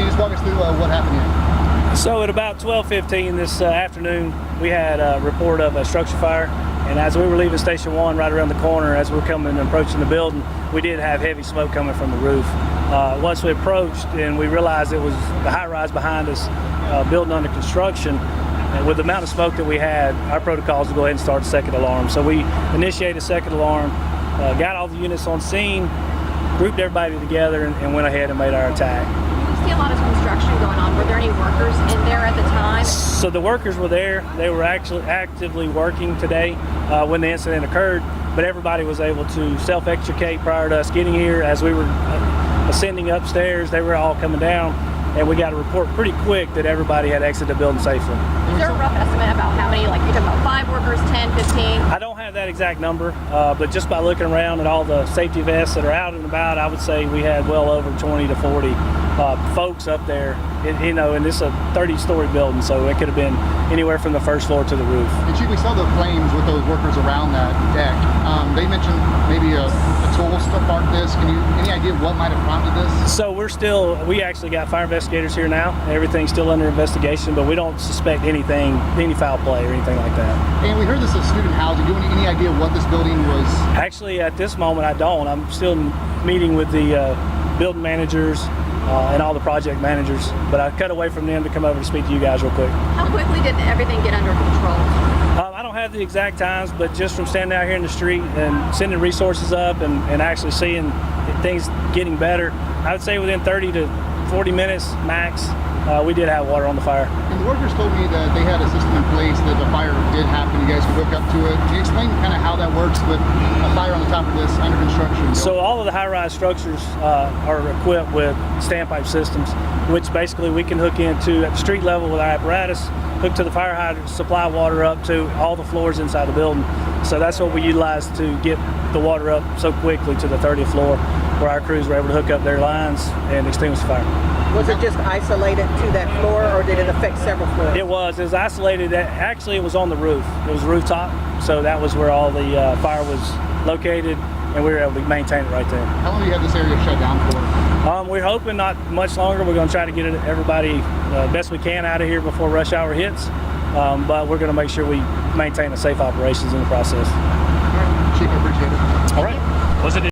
Can you just walk us through what happened here? So at about 12:15 this afternoon, we had a report of a structure fire. And as we were leaving Station 1 right around the corner, as we were coming and approaching the building, we did have heavy smoke coming from the roof. Once we approached and we realized it was the high-rise behind us, building under construction, and with the amount of smoke that we had, our protocol is to go ahead and start a second alarm. So we initiated a second alarm, got all the units on scene, grouped everybody together, and went ahead and made our attack. You see a lot of construction going on. Were there any workers in there at the time? So the workers were there. They were actually actively working today when the incident occurred, but everybody was able to self-extricate prior to us getting here. As we were ascending upstairs, they were all coming down, and we got a report pretty quick that everybody had exited the building safely. Is there a rough estimate about how many, like you're talking about 5 workers, 10, 15? I don't have that exact number, but just by looking around at all the safety vests that are out and about, I would say we had well over 20 to 40 folks up there. And this is a 30-story building, so it could have been anywhere from the first floor to the roof. And Chief, we saw the flames with those workers around that deck. They mentioned maybe a tool to spark this. Any idea what might have prompted this? So we actually got fire investigators here now. Everything's still under investigation, but we don't suspect any foul play or anything like that. And we heard this is student housing. Do you have any idea what this building was? Actually, at this moment, I don't. I'm still meeting with the building managers and all the project managers, but I cut away from them to come over to speak to you guys real quick. How quickly did everything get under control? I don't have the exact times, but just from standing out here in the street and sending resources up and actually seeing things getting better, I would say within 30 to 40 minutes max, we did have water on the fire. And the workers told me that they had a system in place that if a fire did happen, you guys could hook up to it. Can you explain kind of how that works with a fire on the top of this under construction? So all of the high-rise structures are equipped with standpipe systems, which basically we can hook into at the street level with our apparatus, hook to the fire hydrant, supply water up to all the floors inside the building. So that's what we utilize to get the water up so quickly to the 30th floor, where our crews were able to hook up their lines and extinguish the fire. Was it just isolated to that floor, or did it affect several floors? It was isolated. Actually, it was on the roof. It was rooftop, so that was where all the fire was located, and we were able to maintain it right there. How long do you have this area shut down for? We're hoping not much longer. We're going to try to get everybody best we can out of here before rush hour hits, but we're going to make sure we maintain a safe operations in the process. All right, Chief, I appreciate it. All right. Was it?